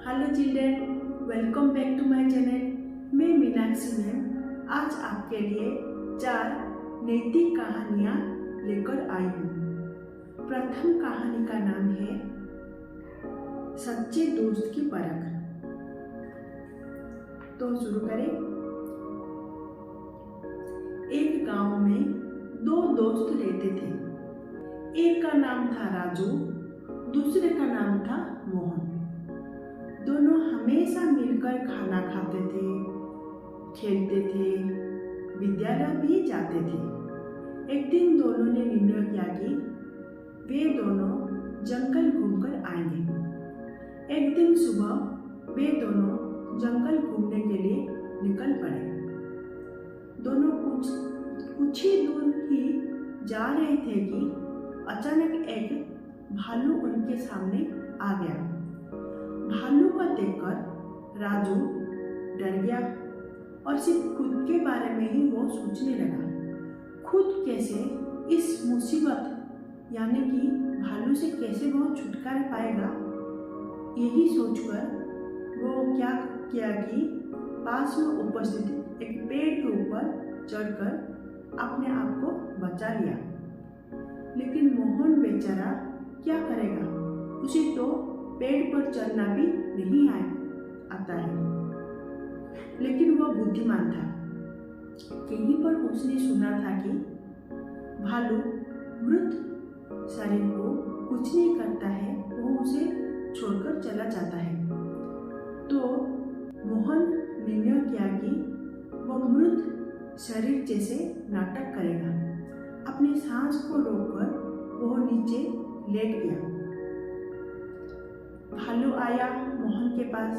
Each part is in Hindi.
Hello children, welcome back to my channel. मैं मीनाक्षी मैम आज आपके लिए 4 नैतिक कहानियाँ लेकर आई हूँ। प्रथम कहानी का नाम है सच्चे दोस्त की परख। तो शुरू करें। एक गांव में 2 दोस्त रहते थे। एक का नाम था राजू, दूसरे का नाम था मोहन। दोनों हमेशा मिलकर खाना खाते थे, खेलते थे, विद्यालय भी जाते थे। एक दिन दोनों ने निर्णय किया कि वे दोनों जंगल घूमकर आएंगे। एक दिन सुबह वे दोनों जंगल घूमने के लिए निकल पड़े। दोनों कुछ ही दूर ही जा रहे थे कि अचानक एक भालू उनके सामने आ गया। भालू को देखकर राजू डर गया और सिर्फ खुद के बारे में ही वो सोचने लगा। खुद कैसे इस मुसीबत यानी कि भालू से कैसे वो छुटकारा पाएगा, यही सोचकर वो क्या किया कि पास में उपस्थित एक पेड़ के ऊपर चढ़कर अपने आप को बचा लिया। लेकिन मोहन बेचारा क्या करेगा, उसे तो पेड़ पर चढ़ना भी नहीं आता है। लेकिन वह बुद्धिमान था। कहीं पर उसने सुना था कि भालू मृत शरीर को कुछ नहीं करता है, वो उसे छोड़कर चला जाता है। तो मोहन निर्णय किया कि वह मृत शरीर जैसे नाटक करेगा। अपनी सांस को रोककर वह नीचे लेट गया। भालू आया मोहन के पास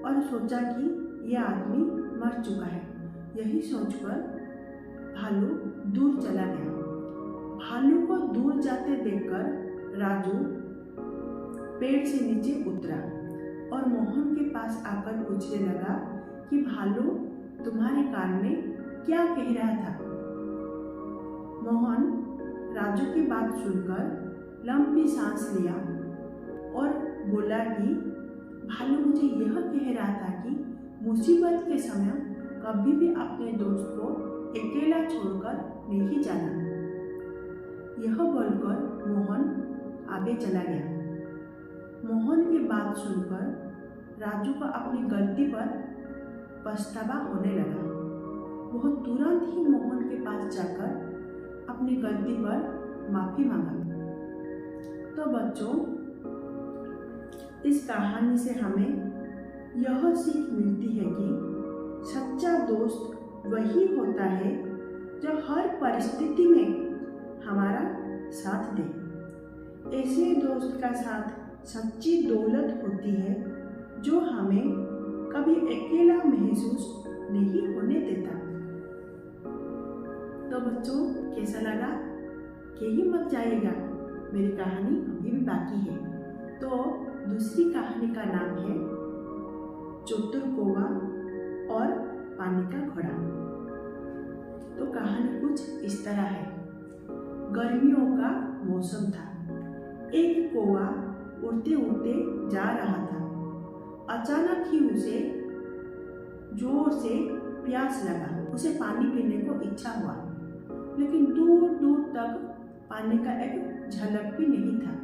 और सोचा कि यह आदमी मर चुका है। यही सोचकर भालू दूर चला गया। भालू को दूर जाते देखकर राजू पेड़ से नीचे उतरा और मोहन के पास आकर पूछने लगा कि भालू तुम्हारे कान में क्या कह रहा था। मोहन राजू की बात सुनकर लंबी सांस लिया और बोला कि भालू मुझे यह कह रहा था कि मुसीबत के समय कभी भी अपने दोस्त को अकेला छोड़कर नहीं जाना। यह बोलकर मोहन आगे चला गया। मोहन की बात सुनकर राजू को अपनी गलती पर पछतावा होने लगा। वह तुरंत ही मोहन के पास जाकर अपनी गलती पर माफी मांगा। तो बच्चों, इस कहानी से हमें यह सीख मिलती है कि सच्चा दोस्त वही होता है जो हर परिस्थिति में हमारा साथ दे। ऐसे दोस्त का साथ सच्ची दौलत होती है जो हमें कभी अकेला महसूस नहीं होने देता। तो बच्चों, कैसा लगा? यही मत जाइएगा, मेरी कहानी अभी भी बाकी है। तो दूसरी कहानी का नाम है चतुर कौवा और पानी का घोड़ा। तो कहानी कुछ इस तरह है। गर्मियों का मौसम था। एक कौवा उड़ते उड़ते जा रहा था। अचानक ही उसे जोर से प्यास लगा। उसे पानी पीने को इच्छा हुआ, लेकिन दूर दूर तक पानी का एक झलक भी नहीं था।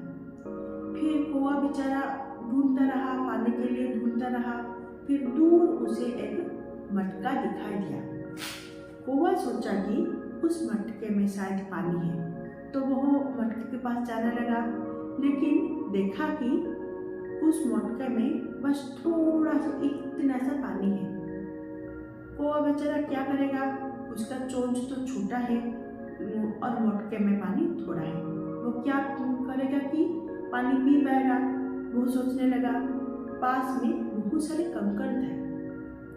फिर कौवा बेचारा ढूंढता रहा, पानी के लिए ढूंढता रहा। फिर दूर उसे एक मटका दिखाई दिया। कौवा सोचा कि उस मटके में शायद पानी है, तो वह मटके के पास जाने लगा। लेकिन देखा कि उस मटके में बस थोड़ा सा, इतना सा पानी है। कौवा बेचारा क्या करेगा, उसका चोंच तो छोटा है और मटके में पानी थोड़ा है। वो क्या करेगा कि पानी पी पाएगा। वो सोचने लगा। पास में बहुत सारे कंकड़ थे।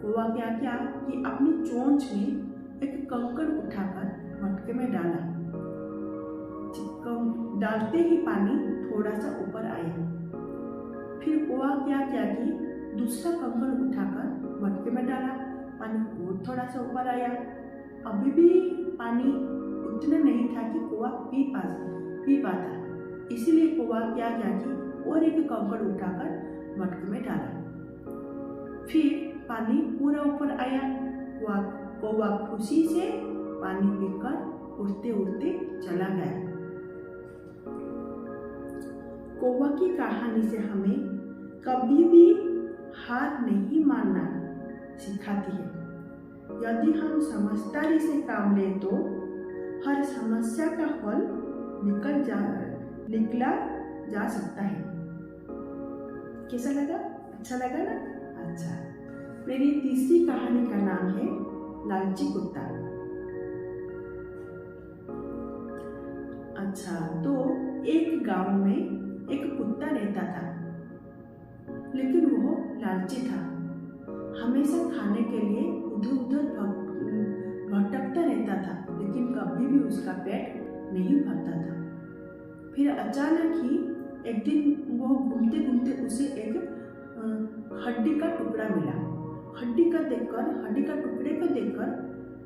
कौवा क्या किया कि अपनी चोंच में एक कंकड़ उठाकर मटके में डाला। डालते ही पानी थोड़ा सा ऊपर आया। फिर कौवा क्या किया कि दूसरा कंकड़ उठाकर मटके में डाला। पानी और थोड़ा सा ऊपर आया। अभी भी पानी उतना नहीं था कि कौवा पी पाता। इसीलिए कौवा क्या किया कि और एक कंकड़ उठाकर मटके में डाला। फिर पानी पूरा ऊपर आया। कौवा खुशी से पानी पीकर उड़ते उड़ते चला गया। कौवा की कहानी से हमें कभी भी हार नहीं मानना सिखाती है। यदि हम समझदारी से काम लें तो हर समस्या का हल निकला जा सकता है। कैसा लगा? अच्छा लगा ना? अच्छा, मेरी तीसरी कहानी का नाम है लालची कुत्ता। अच्छा, तो एक गांव में एक कुत्ता रहता था, लेकिन वो लालची था। हमेशा खाने के लिए उधर उधर भटकता रहता था, लेकिन कभी भी उसका पेट नहीं भरता था। फिर अचानक ही एक दिन वो घूमते घूमते उसे एक हड्डी का टुकड़ा मिला। हड्डी का टुकड़े को देखकर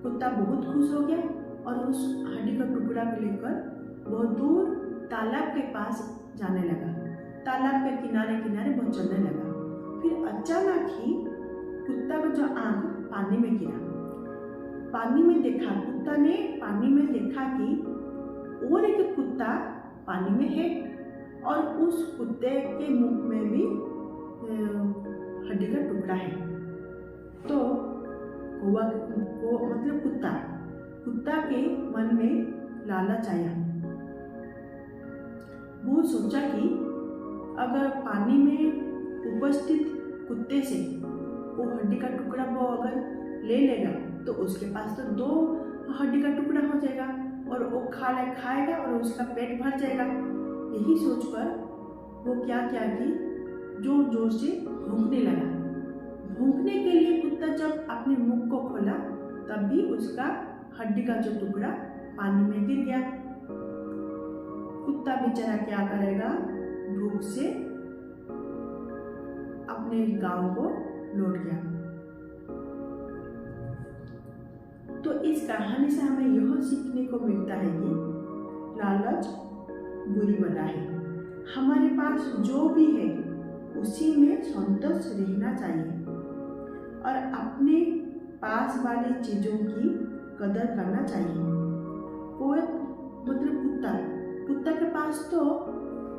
कुत्ता बहुत खुश हो गया और उस हड्डी का टुकड़ा को लेकर बहुत दूर तालाब के पास जाने लगा। तालाब के किनारे किनारे वो चलने लगा। फिर अचानक ही कुत्ता का जो आंख पानी में गिरा। कुत्ता ने पानी में देखा कि और एक कुत्ता पानी में है और उस कुत्ते के मुख में भी हड्डी का टुकड़ा है। तो कुत्ता के मन में लालच आया। वो सोचा कि अगर पानी में उपस्थित कुत्ते से वो हड्डी का टुकड़ा वो अगर ले लेगा तो उसके पास तो 2 हड्डी का टुकड़ा हो जाएगा और वो खाएगा और उसका पेट भर जाएगा। यही सोचकर वो क्या किया कि जोर जोर से भौंकने लगा। भौंकने के लिए कुत्ता जब अपने मुख को खोला तब भी उसका हड्डी का जो टुकड़ा पानी में गिर गया। कुत्ता बेचारा क्या करेगा, भूख से अपने गांव को लौट गया। तो इस कहानी से हमें यह सीखने को मिलता है कि लालच बुरी बला है। हमारे पास जो भी है उसी में संतोष रहना चाहिए और अपने पास वाली चीज़ों की कदर करना चाहिए। कोई कुत्ता के पास तो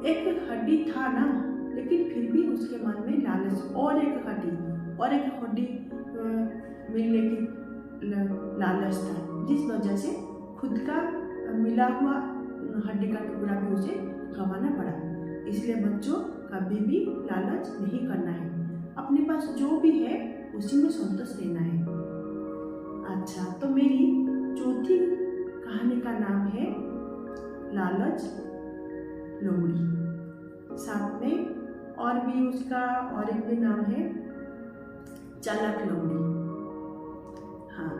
एक हड्डी था ना, लेकिन फिर भी उसके मन में लालच और एक हड्डी मिलने की लालच था, जिस वजह से खुद का मिला हुआ हड्डी का टुकड़ा भी उसे गंवाना पड़ा। इसलिए बच्चों, कभी भी लालच नहीं करना है। अपने पास जो भी है उसी में संतोष रहना है। अच्छा, तो मेरी चौथी कहानी का नाम है लालच लोमड़ी। साथ में और भी उसका और एक भी नाम है चालाक लोमड़ी। हाँ,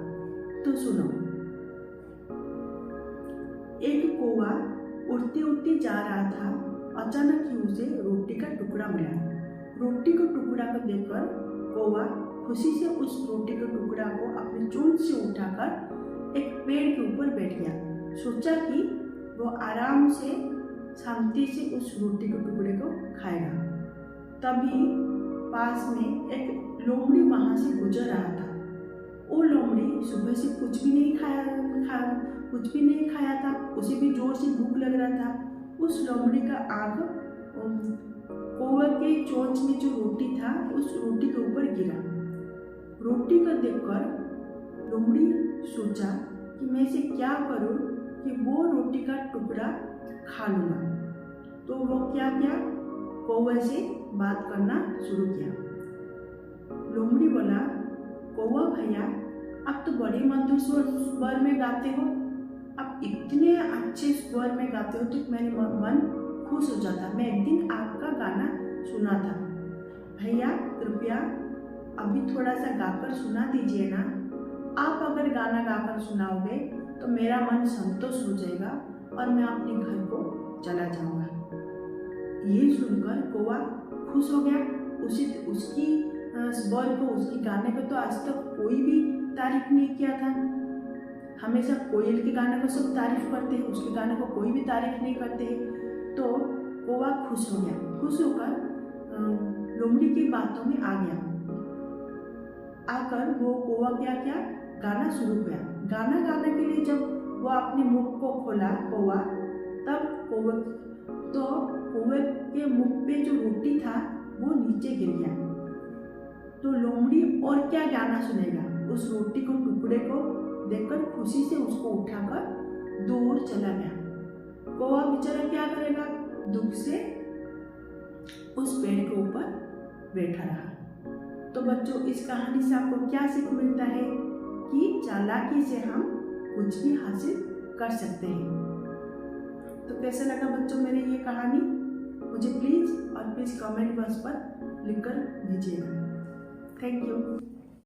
तो सुनो। एक कौवा उड़ते उड़ते जा रहा था। अचानक ही उसे रोटी का टुकड़ा मिला। रोटी के टुकड़ा को देखकर कौवा खुशी से उस रोटी के टुकड़ा को अपने चोंच से उठाकर एक पेड़ के ऊपर बैठ गया। सोचा कि वो आराम से शांति से उस रोटी के टुकड़े को खाएगा। तभी पास में एक लोमड़ी वहाँ से गुजर रहा था। वो लोमड़ी सुबह से कुछ भी नहीं खाया था। उसे भी जोर से भूख लग रहा था। उस लोमड़ी का आँख कौवे के चोंच में जो रोटी था उस रोटी के ऊपर गिरा। रोटी को देखकर लोमड़ी सोचा कि मैं इसे क्या करूं कि वो रोटी का टुकड़ा खा लूँगा। तो वो क्या किया, कौवे से बात करना शुरू किया। लोमड़ी बोला, कौवा भैया, आप तो बड़े मधुर स्वर में गाते हो। आप इतने अच्छे स्वर में गाते हो तो मेरे मन खुश हो जाता। मैं एक दिन आपका गाना सुना था। भैया कृपया अभी थोड़ा सा गाकर सुना दीजिए ना। आप अगर गाना गाकर सुनाओगे तो मेरा मन संतोष हो जाएगा और मैं अपने घर को चला जाऊंगा। ये सुनकर कौवा खुश हो गया। उसकी स्वर को, उसकी गाने को तो आज तक कोई भी तारीफ नहीं किया था। हमेशा कोयल के गाने को सब तारीफ करते हैं, उसके गाने को कोई भी तारीफ नहीं करते हैं। तो कौवा खुश हो गया। खुश होकर लोमड़ी की बातों में आ गया। आकर वो कौवा क्या किया, गाना शुरू किया। गाना गाने के लिए जब वो अपने मुख को खोला कौवा, तब कौवे के मुख पे जो रोटी था वो नीचे गिर गया। तो लोमड़ी और क्या गाना सुनेगा, उस रोटी को टुकड़े को देखकर खुशी से उसको उठाकर दूर चला गया। कौवा बेचारा क्या करेगा, दुख से उस पेड़ के ऊपर बैठा रहा। तो बच्चों, इस कहानी से आपको क्या सीख मिलता है कि चालाकी से हम कुछ भी हासिल कर सकते हैं। तो कैसा लगा बच्चों मेरी ये कहानी, मुझे प्लीज़ कमेंट बॉक्स पर लिखकर भेजिएगा। Thank you.